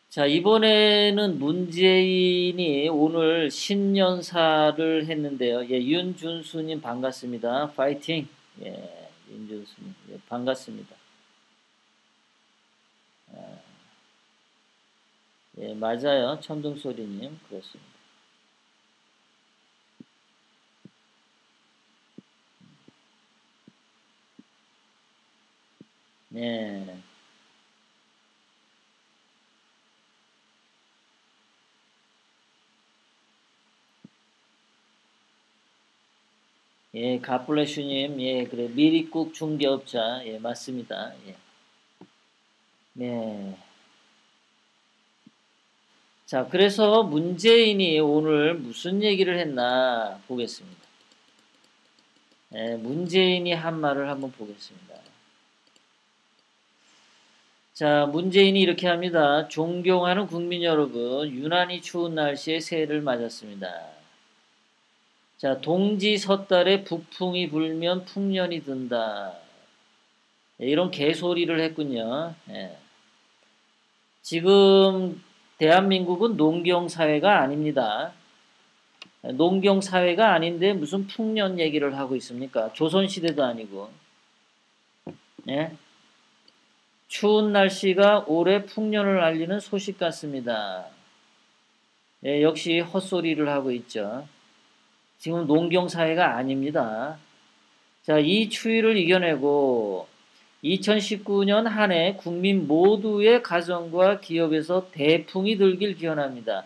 자, 이번에는 문재인이 오늘 신년사를 했는데요. 예, 윤준수님 반갑습니다. 파이팅! 예, 윤준수님. 예, 반갑습니다. 예, 맞아요. 천둥소리님. 그렇습니다. 네. 예, 갓블레슈님. 예, 그래. 미리국 중개업자. 예, 맞습니다. 예. 네. 자, 그래서 문재인이 오늘 무슨 얘기를 했나 보겠습니다. 예, 문재인이 한 말을 한번 보겠습니다. 자, 문재인이 이렇게 합니다. 존경하는 국민 여러분, 유난히 추운 날씨에 새해를 맞았습니다. 자, 동지 섣달에 북풍이 불면 풍년이 든다. 예, 이런 개소리를 했군요. 예. 지금 대한민국은 농경사회가 아닙니다. 농경사회가 아닌데 무슨 풍년 얘기를 하고 있습니까? 조선시대도 아니고. 예? 추운 날씨가 올해 풍년을 알리는 소식 같습니다. 예, 역시 헛소리를 하고 있죠. 지금 농경사회가 아닙니다. 자, 이 추위를 이겨내고 2019년 한 해 국민 모두의 가정과 기업에서 대풍이 들길 기원합니다.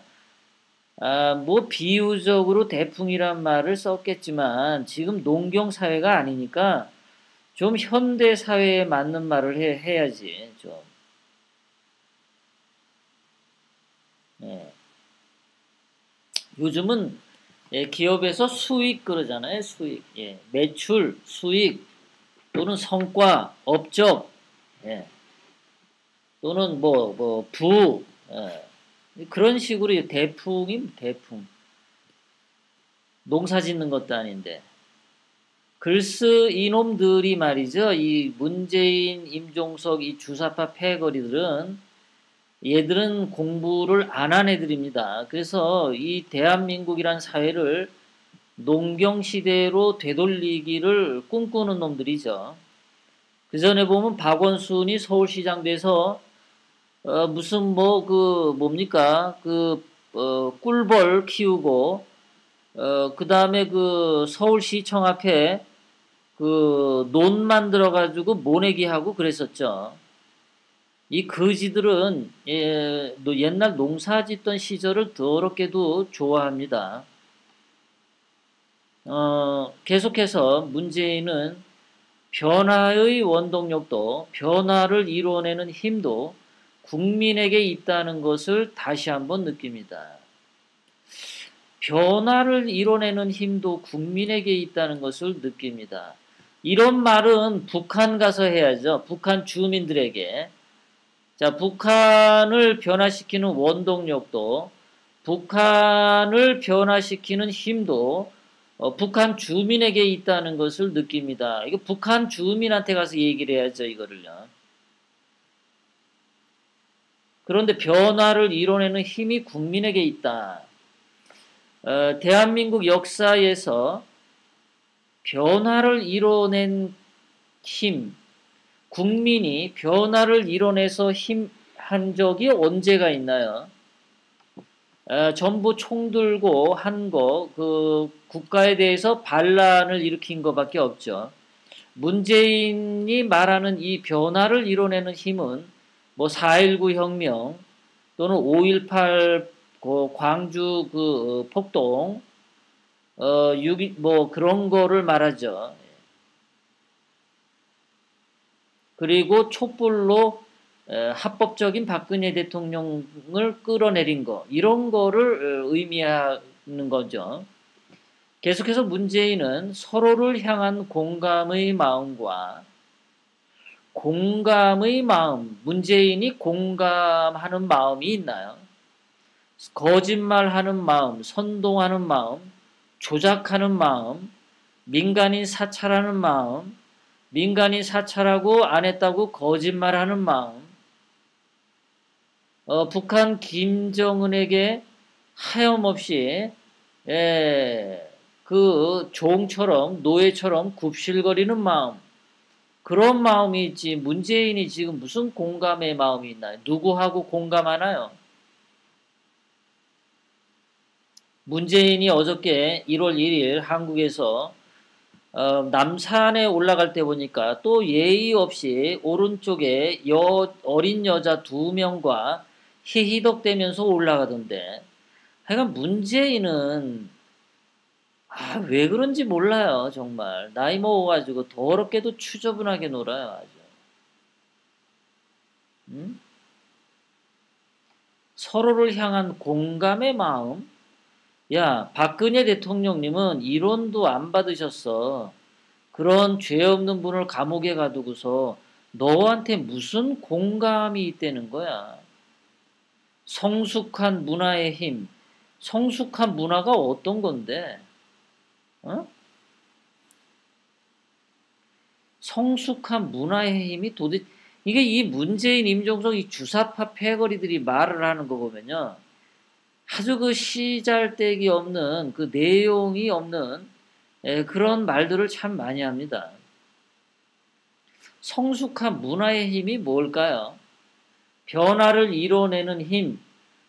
뭐 비유적으로 대풍이란 말을 썼겠지만 지금 농경사회가 아니니까 좀 현대사회에 맞는 말을 해야지. 좀. 예. 요즘은 예, 기업에서 수익 그러잖아요. 수익. 예, 매출, 수익 또는 성과, 업적, 예, 또는 그런 식으로 대풍임 대풍. 농사 짓는 것도 아닌데. 글쎄 이놈들이 말이죠. 이 문재인, 임종석 이 주사파 패거리들은 얘들은 공부를 안 한 애들입니다. 그래서 이 대한민국이란 사회를 농경시대로 되돌리기를 꿈꾸는 놈들이죠. 그 전에 보면 박원순이 서울시장 돼서 무슨 뭡니까 꿀벌 키우고 그 다음에 그 서울시청 앞에 그 논 만들어 가지고 모내기 하고 그랬었죠. 이 거지들은 옛날 농사 짓던 시절을 더럽게도 좋아합니다. 계속해서 문재인은 변화의 원동력도 변화를 이뤄내는 힘도 국민에게 있다는 것을 다시 한번 느낍니다. 변화를 이뤄내는 힘도 국민에게 있다는 것을 느낍니다. 이런 말은 북한 가서 해야죠. 북한 주민들에게. 자, 북한을 변화시키는 원동력도 북한을 변화시키는 힘도 북한 주민에게 있다는 것을 느낍니다. 이거 북한 주민한테 가서 얘기를 해야죠, 이거를요. 그런데 변화를 이뤄내는 힘이 국민에게 있다. 대한민국 역사에서 변화를 이뤄낸 힘, 국민이 변화를 이뤄내서 힘한 적이 언제가 있나요? 전부 총 들고 한 거, 그 국가에 대해서 반란을 일으킨 것밖에 없죠. 문재인이 말하는 이 변화를 이뤄내는 힘은 뭐 4.19 혁명 또는 5.18 광주 폭동, 6.뭐 그런 거를 말하죠. 그리고 촛불로 합법적인 박근혜 대통령을 끌어내린 거 이런 거를 의미하는 거죠. 계속해서 문재인은 서로를 향한 공감의 마음과 공감의 마음, 문재인이 공감하는 마음이 있나요? 거짓말하는 마음, 선동하는 마음, 조작하는 마음, 민간인 사찰하는 마음, 민간인 사찰하고 안 했다고 거짓말하는 마음, 북한 김정은에게 하염없이 그 종처럼 노예처럼 굽실거리는 마음, 그런 마음이 있지. 문재인이 지금 무슨 공감의 마음이 있나요? 누구하고 공감하나요? 문재인이 어저께 1월 1일 한국에서 남산에 올라갈 때 보니까 또 예의 없이 오른쪽에 어린 여자 2명과 히히덕대면서 올라가던데, 하여간 문재인은 왜 그런지 몰라요. 정말 나이 먹어가지고 더럽게도 추저분하게 놀아요. 아주. 음? 서로를 향한 공감의 마음. 야, 박근혜 대통령님은 이론도 안 받으셨어. 그런 죄 없는 분을 감옥에 가두고서 너한테 무슨 공감이 있다는 거야. 성숙한 문화의 힘. 성숙한 문화가 어떤 건데? 어? 성숙한 문화의 힘이 도대체, 이게 이 문재인, 임종석, 이 주사파 패거리들이 말을 하는 거 보면요, 아주 그 시잘데기 없는, 그 내용이 없는 그런 말들을 참 많이 합니다. 성숙한 문화의 힘이 뭘까요? 변화를 이뤄내는 힘,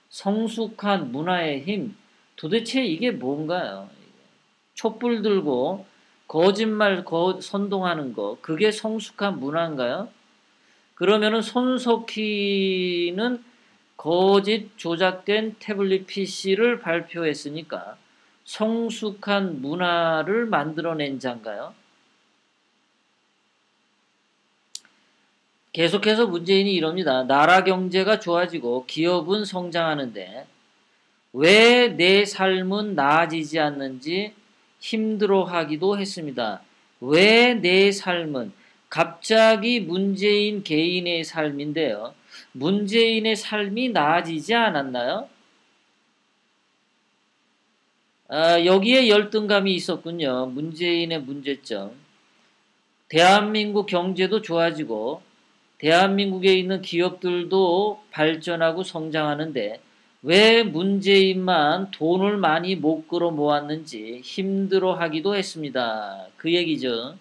성숙한 문화의 힘, 도대체 이게 뭔가요? 촛불 들고 거짓말 선동하는 거, 그게 성숙한 문화인가요? 그러면은 손석희는 거짓 조작된 태블릿 PC를 발표했으니까 성숙한 문화를 만들어낸 자인가요? 계속해서 문재인이 이럽니다. 나라 경제가 좋아지고 기업은 성장하는데 왜 내 삶은 나아지지 않는지 힘들어하기도 했습니다. 왜 내 삶은, 갑자기 문재인 개인의 삶인데요. 문재인의 삶이 나아지지 않았나요? 여기에 열등감이 있었군요. 문재인의 문제점. 대한민국 경제도 좋아지고 대한민국에 있는 기업들도 발전하고 성장하는데 왜 문재인만 돈을 많이 못 끌어 모았는지 힘들어하기도 했습니다. 그 얘기죠.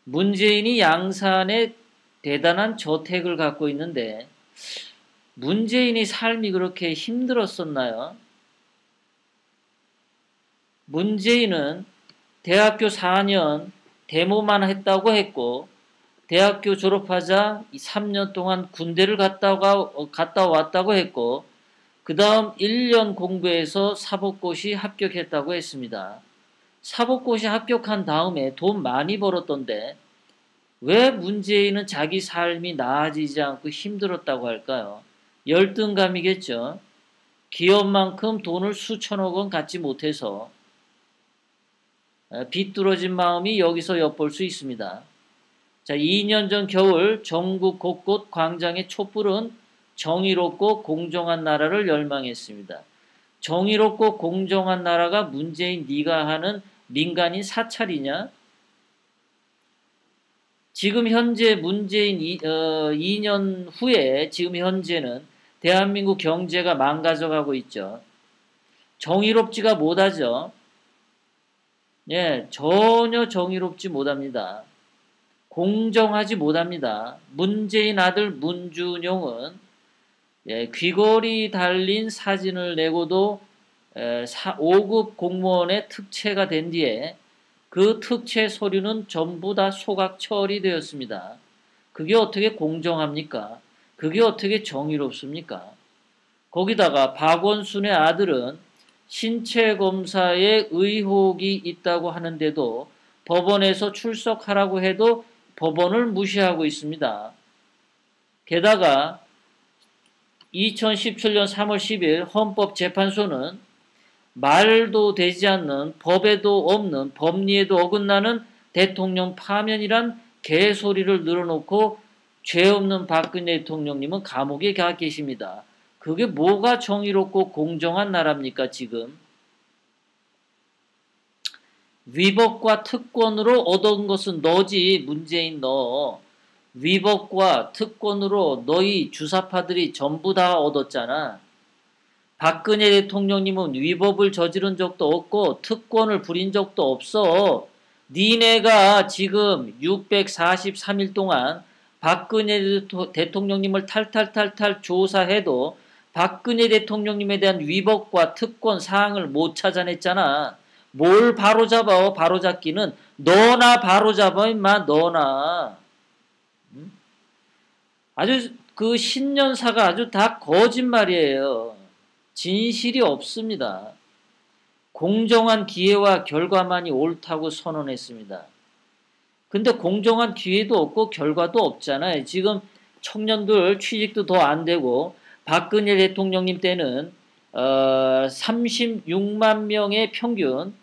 문재인이 양산에 대단한 저택을 갖고 있는데 문재인이 삶이 그렇게 힘들었었나요? 문재인은 대학교 4년 데모만 했다고 했고 대학교 졸업하자 3년 동안 군대를 갔다 왔다고 했고 그 다음 1년 공부해서 사법고시 합격했다고 했습니다. 사법고시 합격한 다음에 돈 많이 벌었던데 왜 문재인은 자기 삶이 나아지지 않고 힘들었다고 할까요? 열등감이겠죠. 기업만큼 돈을 수천억 원 갖지 못해서 비뚤어진 마음이 여기서 엿볼 수 있습니다. 자, 2년 전 겨울 전국 곳곳 광장의 촛불은 정의롭고 공정한 나라를 열망했습니다. 정의롭고 공정한 나라가 문재인 네가 하는 민간인 사찰이냐? 지금 현재 문재인 2년 후에 지금 현재는 대한민국 경제가 망가져가고 있죠. 정의롭지가 못하죠. 예, 전혀 정의롭지 못합니다. 공정하지 못합니다. 문재인 아들 문준용은 귀걸이 달린 사진을 내고도 5급 공무원의 특채가 된 뒤에 그 특채 서류는 전부 다 소각 처리되었습니다. 그게 어떻게 공정합니까? 그게 어떻게 정의롭습니까? 거기다가 박원순의 아들은 신체 검사에 의혹이 있다고 하는데도 법원에서 출석하라고 해도 법원을 무시하고 있습니다. 게다가 2017년 3월 10일 헌법재판소는 말도 되지 않는, 법에도 없는, 법리에도 어긋나는 대통령 파면이란 개소리를 늘어놓고 죄 없는 박근혜 대통령님은 감옥에 가 계십니다. 그게 뭐가 정의롭고 공정한 나라입니까, 지금? 위법과 특권으로 얻은 것은 너지, 문재인 너. 위법과 특권으로 너희 주사파들이 전부 다 얻었잖아. 박근혜 대통령님은 위법을 저지른 적도 없고 특권을 부린 적도 없어. 니네가 지금 643일 동안 박근혜 대통령님을 탈탈탈탈 조사해도 박근혜 대통령님에 대한 위법과 특권 사항을 못 찾아냈잖아. 뭘 바로잡아? 바로잡기는 너나 바로잡아 임마 너나. 아주 그 신년사가 아주 다 거짓말이에요. 진실이 없습니다. 공정한 기회와 결과만이 옳다고 선언했습니다. 근데 공정한 기회도 없고 결과도 없잖아요. 지금 청년들 취직도 더 안 되고 박근혜 대통령님 때는 36만 명의 평균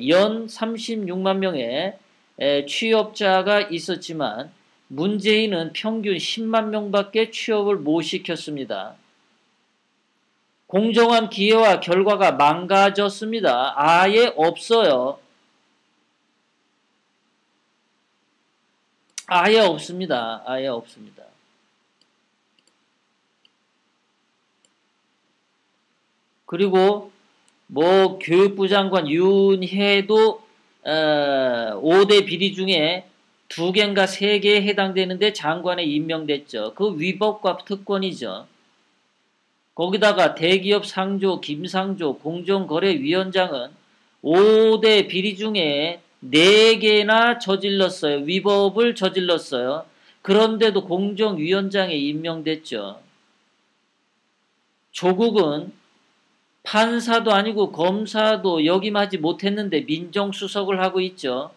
연 36만 명의 취업자가 있었지만 문재인은 평균 10만 명밖에 취업을 못 시켰습니다. 공정한 기회와 결과가 망가졌습니다. 아예 없어요. 아예 없습니다. 아예 없습니다. 그리고 뭐 교육부 장관 윤혜도 5대 비리 중에 2개인가 3개에 해당되는데 장관에 임명됐죠. 그 위법과 특권이죠. 거기다가 대기업 상조 김상조 공정거래위원장은 5대 비리 중에 4개나 저질렀어요. 위법을 저질렀어요. 그런데도 공정위원장에 임명됐죠. 조국은 판사도 아니고 검사도 역임하지 못했는데 민정수석을 하고 있죠.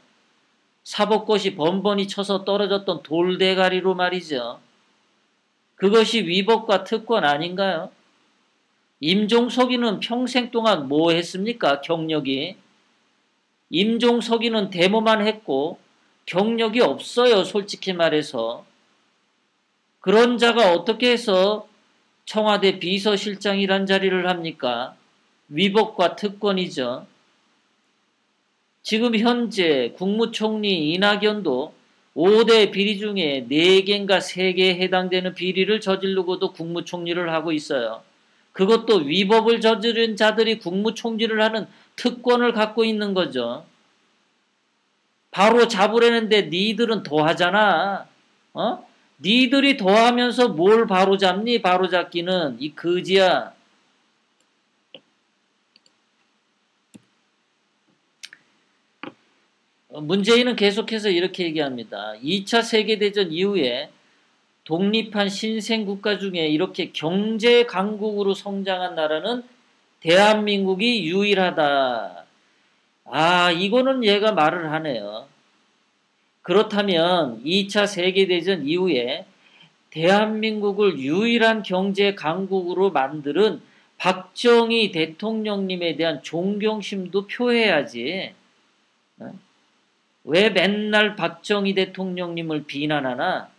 사법고시 번번이 쳐서 떨어졌던 돌대가리로 말이죠. 그것이 위법과 특권 아닌가요? 임종석이는 평생 동안 뭐 했습니까? 경력이. 임종석이는 데모만 했고 경력이 없어요. 솔직히 말해서. 그런 자가 어떻게 해서 청와대 비서실장이란 자리를 합니까? 위법과 특권이죠. 지금 현재 국무총리 이낙연도 5대 비리 중에 4개인가 3개에 해당되는 비리를 저지르고도 국무총리를 하고 있어요. 그것도 위법을 저지른 자들이 국무총리를 하는 특권을 갖고 있는 거죠. 바로 잡으려는데 니들은 더 하잖아. 니들이 더 하면서 뭘 바로 잡니? 바로 잡기는 이 거지야. 문재인은 계속해서 이렇게 얘기합니다. 2차 세계대전 이후에 독립한 신생국가 중에 이렇게 경제 강국으로 성장한 나라는 대한민국이 유일하다. 아, 이거는 얘가 말을 하네요. 그렇다면 2차 세계대전 이후에 대한민국을 유일한 경제 강국으로 만드는 박정희 대통령님에 대한 존경심도 표해야지. 왜 맨날 박정희 대통령님을 비난하나?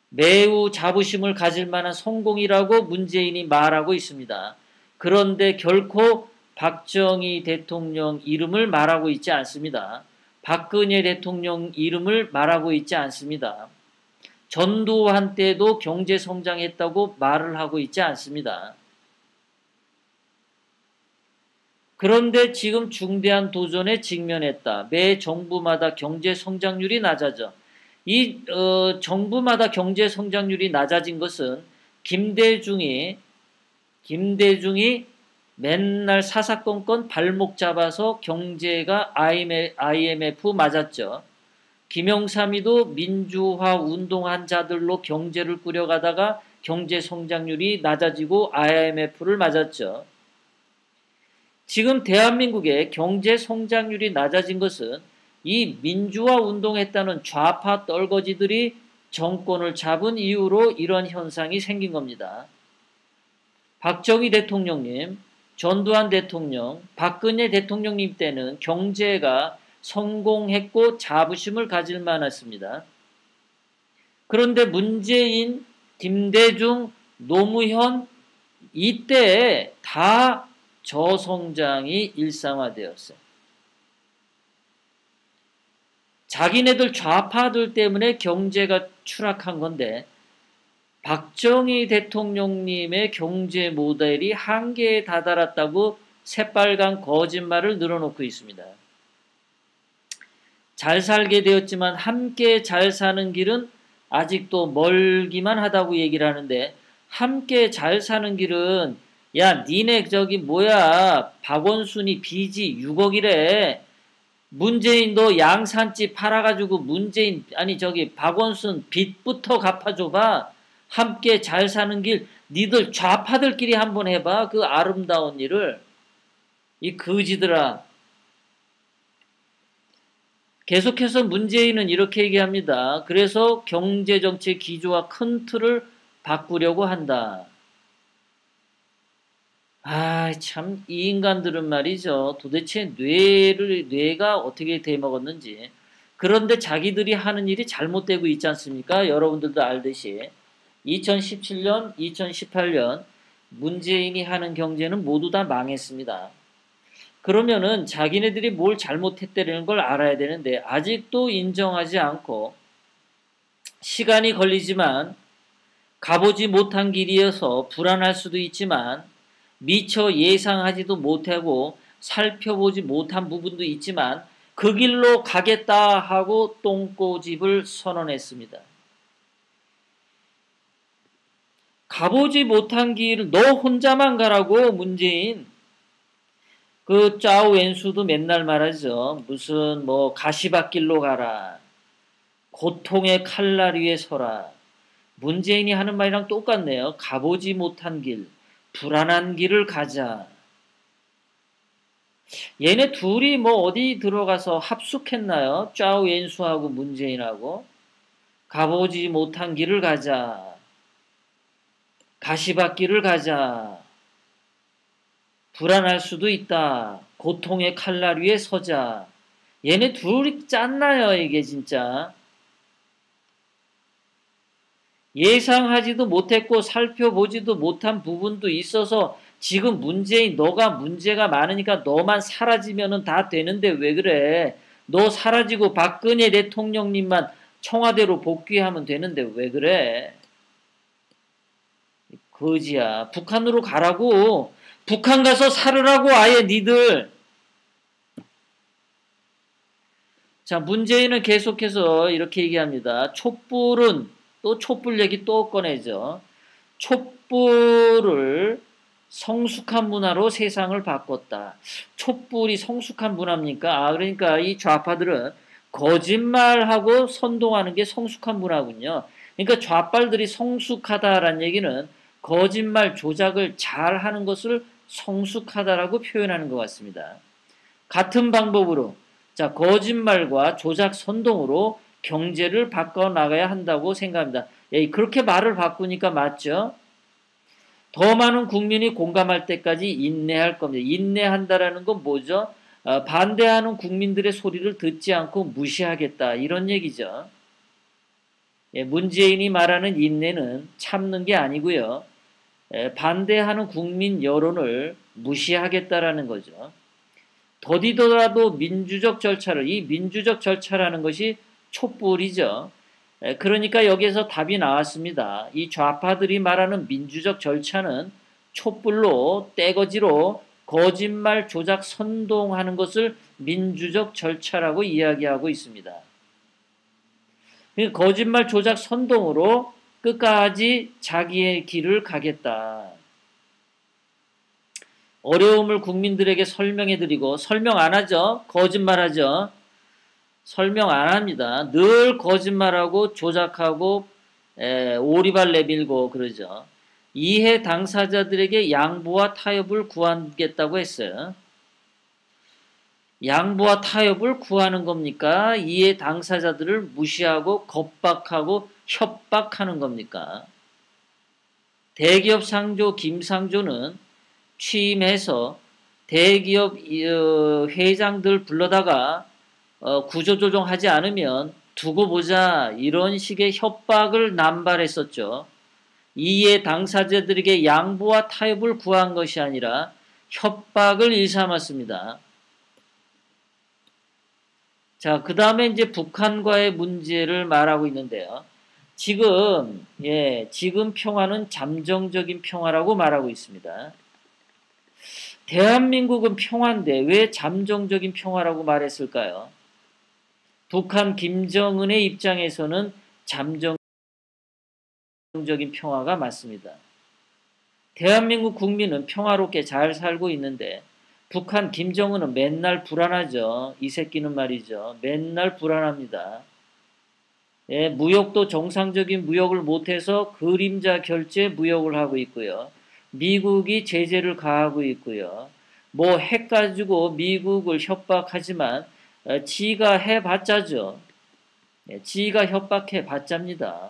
매우 자부심을 가질 만한 성공이라고 문재인이 말하고 있습니다. 그런데 결코 박정희 대통령 이름을 말하고 있지 않습니다. 박근혜 대통령 이름을 말하고 있지 않습니다. 전두환 때도 경제 성장했다고 말을 하고 있지 않습니다. 그런데 지금 중대한 도전에 직면했다. 매 정부마다 경제 성장률이 낮아져. 이 정부마다 경제 성장률이 낮아진 것은 김대중이 맨날 사사건건 발목 잡아서 경제가 IMF 맞았죠. 김영삼이도 민주화 운동한 자들로 경제를 꾸려가다가 경제 성장률이 낮아지고 IMF를 맞았죠. 지금 대한민국의 경제 성장률이 낮아진 것은 이 민주화 운동했다는 좌파 떨거지들이 정권을 잡은 이후로 이런 현상이 생긴 겁니다. 박정희 대통령님, 전두환 대통령, 박근혜 대통령님 때는 경제가 성공했고 자부심을 가질 만했습니다. 그런데 문재인, 김대중, 노무현 이때 다 저성장이 일상화되었어요. 자기네들 좌파들 때문에 경제가 추락한 건데 박정희 대통령님의 경제 모델이 한계에 다다랐다고 새빨간 거짓말을 늘어놓고 있습니다. 잘 살게 되었지만 함께 잘 사는 길은 아직도 멀기만 하다고 얘기를 하는데, 함께 잘 사는 길은 야 니네 저기 뭐야 박원순이 빚이 6억이래. 문재인도 양산집 팔아가지고 문재인 아니 저기 박원순 빚부터 갚아줘봐. 함께 잘 사는 길 니들 좌파들끼리 한번 해봐. 그 아름다운 일을. 이 거지들아. 계속해서 문재인은 이렇게 얘기합니다. 그래서 경제정책 기조와 큰 틀을 바꾸려고 한다. 아, 참, 이 인간들은 말이죠. 도대체 뇌가 어떻게 돼먹었는지. 그런데 자기들이 하는 일이 잘못되고 있지 않습니까? 여러분들도 알듯이. 2017년, 2018년 문재인이 하는 경제는 모두 다 망했습니다. 그러면은 자기네들이 뭘 잘못했다는 걸 알아야 되는데 아직도 인정하지 않고 시간이 걸리지만 가보지 못한 길이어서 불안할 수도 있지만 미처 예상하지도 못하고 살펴보지 못한 부분도 있지만 그 길로 가겠다 하고 똥꼬집을 선언했습니다. 가보지 못한 길 너 혼자만 가라고 문재인. 그 짜오 웬수도 맨날 말하죠. 무슨 뭐 가시밭길로 가라. 고통의 칼날 위에 서라. 문재인이 하는 말이랑 똑같네요. 가보지 못한 길, 불안한 길을 가자. 얘네 둘이 뭐 어디 들어가서 합숙했나요? 짜오 웬수하고 문재인하고. 가보지 못한 길을 가자. 가시밭길을 가자. 불안할 수도 있다. 고통의 칼날 위에 서자. 얘네 둘이 짰나요, 이게 진짜. 예상하지도 못했고 살펴보지도 못한 부분도 있어서 지금 문재인 너가 문제가 많으니까 너만 사라지면 다 되는데 왜 그래. 너 사라지고 박근혜 대통령님만 청와대로 복귀하면 되는데 왜 그래. 거지야. 북한으로 가라고. 북한 가서 살으라고 아예 니들. 자, 문재인은 계속해서 이렇게 얘기합니다. 촛불은 또 촛불 얘기 또 꺼내죠. 촛불을 성숙한 문화로 세상을 바꿨다. 촛불이 성숙한 문화입니까? 아, 그러니까 이 좌파들은 거짓말하고 선동하는 게 성숙한 문화군요. 그러니까 좌빨들이 성숙하다라는 얘기는 거짓말 조작을 잘 하는 것을 성숙하다라고 표현하는 것 같습니다. 같은 방법으로 자 거짓말과 조작 선동으로 경제를 바꿔나가야 한다고 생각합니다. 그렇게 말을 바꾸니까 맞죠? 더 많은 국민이 공감할 때까지 인내할 겁니다. 인내한다라는 건 뭐죠? 반대하는 국민들의 소리를 듣지 않고 무시하겠다 이런 얘기죠. 문재인이 말하는 인내는 참는 게 아니고요. 반대하는 국민 여론을 무시하겠다라는 거죠. 더디더라도 민주적 절차를, 이 민주적 절차라는 것이 촛불이죠. 그러니까 여기에서 답이 나왔습니다. 이 좌파들이 말하는 민주적 절차는 촛불로 떼거지로 거짓말 조작 선동하는 것을 민주적 절차라고 이야기하고 있습니다. 거짓말 조작 선동으로 끝까지 자기의 길을 가겠다. 어려움을 국민들에게 설명해드리고 설명 안 하죠. 거짓말하죠. 설명 안 합니다. 늘 거짓말하고 조작하고 오리발 내밀고 그러죠. 이해 당사자들에게 양보와 타협을 구하겠다고 했어요. 양보와 타협을 구하는 겁니까? 이해 당사자들을 무시하고 겁박하고 협박하는 겁니까? 대기업 상조 김상조는 취임해서 대기업 회장들 불러다가 구조조정하지 않으면 두고 보자 이런 식의 협박을 남발했었죠. 이에 당사자들에게 양보와 타협을 구한 것이 아니라 협박을 일삼았습니다. 자, 그 다음에 이제 북한과의 문제를 말하고 있는데요. 지금 평화는 잠정적인 평화라고 말하고 있습니다. 대한민국은 평화인데 왜 잠정적인 평화라고 말했을까요? 북한 김정은의 입장에서는 잠정적인 평화가 맞습니다. 대한민국 국민은 평화롭게 잘 살고 있는데 북한 김정은은 맨날 불안하죠. 이 새끼는 말이죠. 맨날 불안합니다. 예, 무역도 정상적인 무역을 못해서 그림자 결제 무역을 하고 있고요. 미국이 제재를 가하고 있고요. 뭐 핵 가지고 미국을 협박하지만 지가 해봤자죠. 예, 지가 협박해봤자입니다.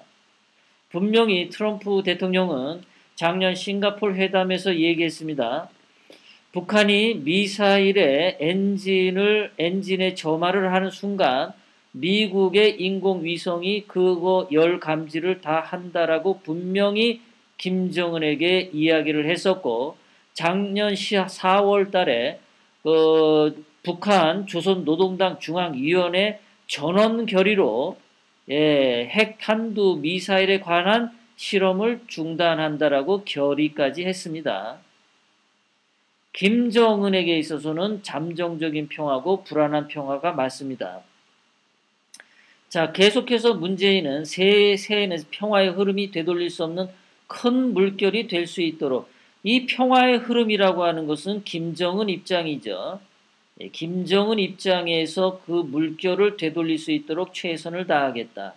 분명히 트럼프 대통령은 작년 싱가포르 회담에서 얘기했습니다. 북한이 미사일의 엔진에 점화를 하는 순간 미국의 인공위성이 그거 열 감지를 다 한다라고 분명히 김정은에게 이야기를 했었고, 작년 4월 달에 북한 조선노동당 중앙위원회 전원 결의로 핵탄두 미사일에 관한 실험을 중단한다라고 결의까지 했습니다. 김정은에게 있어서는 잠정적인 평화고 불안한 평화가 맞습니다. 자, 계속해서 문재인은 새해에는 평화의 흐름이 되돌릴 수 없는 큰 물결이 될 수 있도록, 이 평화의 흐름이라고 하는 것은 김정은 입장이죠. 김정은 입장에서 그 물결을 되돌릴 수 있도록 최선을 다하겠다.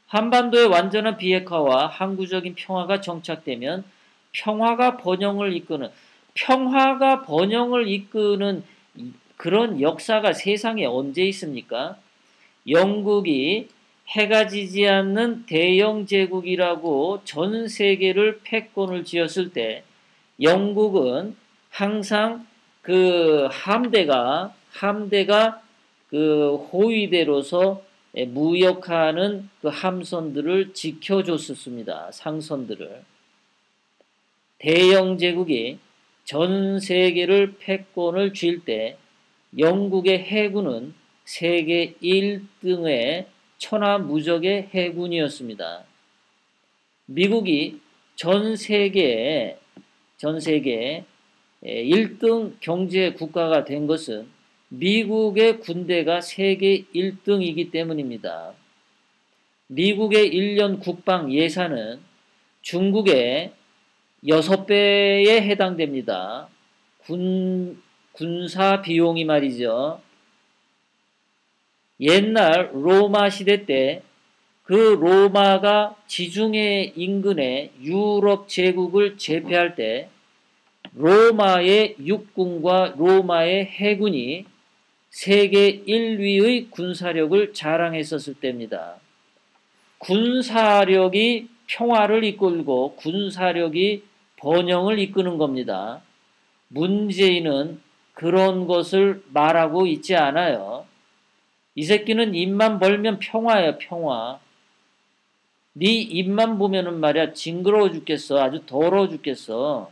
한반도의 완전한 비핵화와 항구적인 평화가 정착되면 평화가 번영을 이끄는 그런 역사가 세상에 언제 있습니까? 영국이 해가 지지 않는 대영 제국이라고 전 세계를 패권을 쥐었을 때 영국은 항상 그 함대가 그 호위대로서 무역하는 그 함선들을 지켜줬었습니다. 상선들을. 대영 제국이 전 세계를 패권을 쥘 때 영국의 해군은 세계 1등의 천하무적의 해군이었습니다. 미국이 전 세계 1등 경제 국가가 된 것은 미국의 군대가 세계 1등이기 때문입니다. 미국의 1년 국방 예산은 중국의 6배에 해당됩니다. 군사 비용이 말이죠. 옛날 로마 시대 때 그 로마가 지중해 인근의 유럽 제국을 제패할 때 로마의 육군과 로마의 해군이 세계 1위의 군사력을 자랑했었을 때입니다. 군사력이 평화를 이끌고 군사력이 번영을 이끄는 겁니다. 문재인은 그런 것을 말하고 있지 않아요. 이 새끼는 입만 벌면 평화예요, 평화. 네 입만 보면은 말이야 징그러워 죽겠어. 아주 더러워 죽겠어.